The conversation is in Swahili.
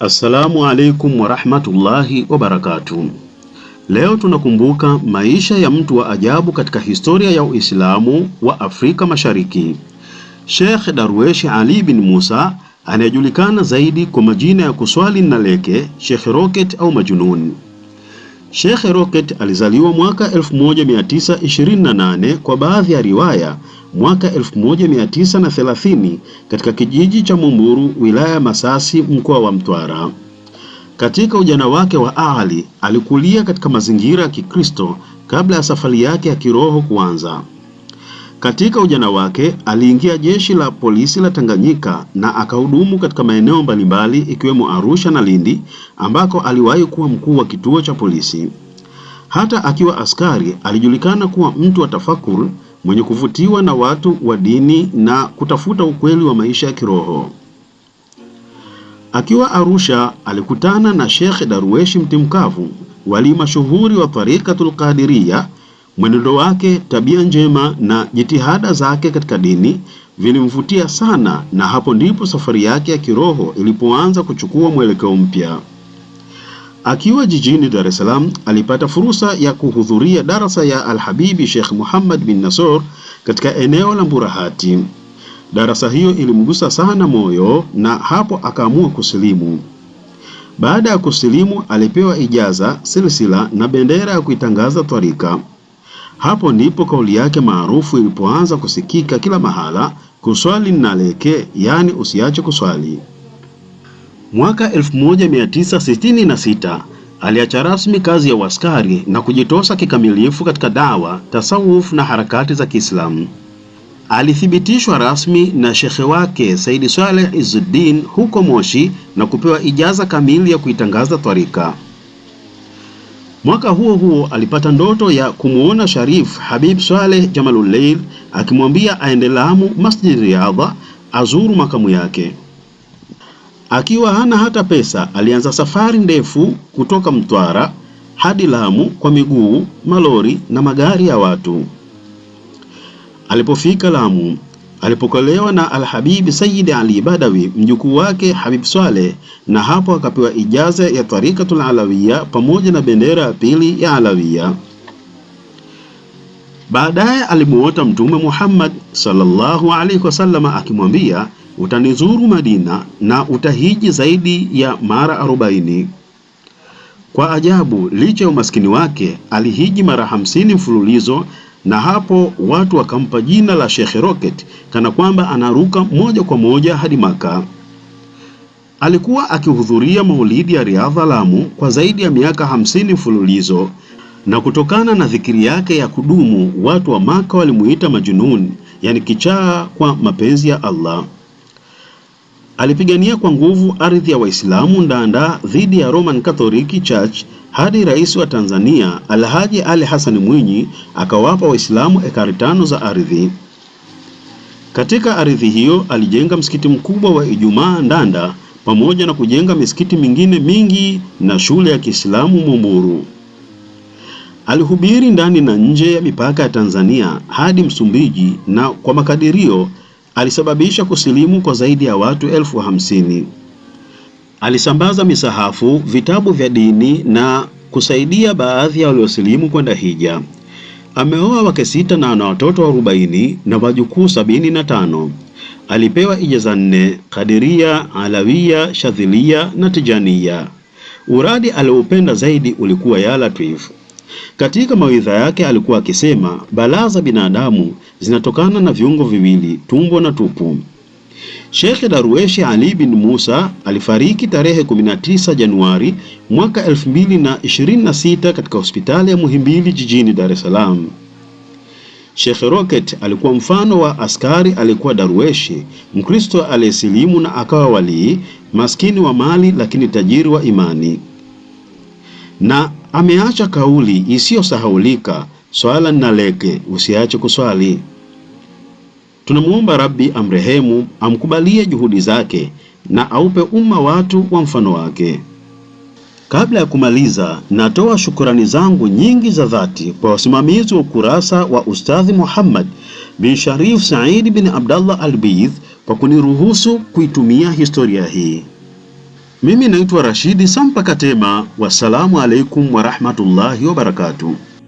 Assalamu alaikum wa rahmatullahi wa barakatuh. Leo tunakumbuka maisha ya mtu wa ajabu katika historia ya Uislamu wa Afrika Mashariki. Sheikh Darwesh Ali bin Musa anayejulikana zaidi kwa majina ya kuswali na leke, Sheikh Rocket au Majunun. Sheikh Rocket alizaliwa mwaka 1928 kwa baadhi ya riwaya mwaka 1930 katika kijiji cha Mumburu, wilaya Masasi, mkoa wa Mtwara. Katika ujana wake wa awali alikulia katika mazingira ya Kikristo kabla ya safari yake ya kiroho kuanza. Katika ujana wake aliingia jeshi la polisi la Tanganyika na akahudumu katika maeneo mbalimbali ikiwemo Arusha na Lindi, ambako aliwahi kuwa mkuu wa kituo cha polisi. Hata akiwa askari alijulikana kuwa mtu wa tafakur, mwenye kuvutiwa na watu wa dini na kutafuta ukweli wa maisha ya kiroho. Akiwa Arusha alikutana na Sheikh Darwesh Mtimkavu, wali mashuhuri wa Tarikatul Qadiriya. Mwenendo wake, tabia njema na jitihada zake katika dini vilimvutia sana, na hapo ndipo safari yake ya kiroho ilipoanza kuchukua mwelekeo mpya. Akiwa jijini Dar es Salaam alipata fursa ya kuhudhuria darasa ya Al-Habibi Sheikh Muhammad bin Nasor katika eneo la Mburahati. Darasa hiyo ilimgusa sana moyo na hapo akaamua kusilimu. Baada ya kusilimu alipewa ijaza, silsila na bendera ya kuitangaza tarika. Hapo ndipo kauli yake maarufu ilipoanza kusikika kila mahala, kuswali na leke, yani usiache kuswali. Mwaka 1966 aliacha rasmi kazi ya uaskari na kujitosa kikamilifu katika dawa, tasawuf na harakati za Kiislamu. Alithibitishwa rasmi na shekhe wake Said Saleh Izzuddin huko Moshi na kupewa ijaza kamili ya kuitangaza tarika. Mwaka huo huo alipata ndoto ya kumuona Sharif Habib Saleh Jamalullail akimwambia aende Lamu, Masjid Riyadha, azuru makamu yake. Akiwa hana hata pesa, alianza safari ndefu kutoka Mtwara hadi Lamu kwa miguu, malori na magari ya watu. Alipofika Lamu, alipokelewa na Al-Habib Sayyid Ali Badawi, mjukuu wake Habib Saleh, na hapo akapewa ijaza ya Tarikatul Alawiya pamoja na bendera ya pili ya Alawiya. Baadaye alimuota Mtume Muhammad sallallahu alaihi wasallam akimwambia, utanizuru Madina na utahiji zaidi ya mara 40. Kwa ajabu, licha ya umaskini wake, alihiji mara 50 mfululizo, na hapo watu wakampa jina la Sheikh Rocket, kana kwamba anaruka moja kwa moja hadi Maka. Alikuwa akihudhuria maulidi ya Riyadha Lamu kwa zaidi ya miaka 50 mfululizo, na kutokana na dhikiri yake ya kudumu, watu wa Maka walimuita Majunun, yani kichaa kwa mapenzi ya Allah. Alipigania kwa nguvu ardhi ya Waislamu Ndanda dhidi ya Roman Catholic Church hadi rais wa Tanzania Alhaji Ali Hassan Mwinyi akawapa Waislamu ekari 5 za ardhi. Katika ardhi hiyo alijenga msikiti mkubwa wa Ijumaa Ndanda pamoja na kujenga misikiti mingine mingi na shule ya Kiislamu Mumburu. Alihubiri ndani na nje ya mipaka ya Tanzania hadi Msumbiji, na kwa makadirio alisababisha kusilimu kwa zaidi ya watu 50,000. Alisambaza misahafu, vitabu vya dini na kusaidia baadhi ya waliosilimu kwenda hija. Ameoa wake 6 na ana watoto 40 na wajukuu 75. Alipewa ijaza 4: Kadiria, Alawiya, Shadhilia na Tijaniya. Uradi alioupenda zaidi ulikuwa ya Latif. Katika mawaidha yake alikuwa akisema, balaa za binadamu zinatokana na viungo viwili, tumbo na tupu. Sheikh Darwesh Ali bin Musa alifariki tarehe 19 Januari mwaka 2026 katika hospitali ya Muhimbili jijini Dar es Salaam. Sheikh Rocket alikuwa mfano wa askari. Alikuwa Darwesh, Mkristo aliyesilimu na akawa walii, maskini wa mali lakini tajiri wa imani. Na ameacha kauli isiyosahaulika, swala na leke, usiache kuswali. Tunamuomba Rabbi amrehemu, amkubalie juhudi zake na aupe umma watu wa mfano wake. Kabla ya kumaliza, natoa shukrani zangu nyingi za dhati kwa wasimamizi wa ukurasa wa Ustadhi Muhammad bin Sharif Said bin Abdallah Albidh kwa kuniruhusu kuitumia historia hii. Mimi naitwa Rashidi Sampa Katema. Wassalamu alaikum warahmatullahi wabarakatuh.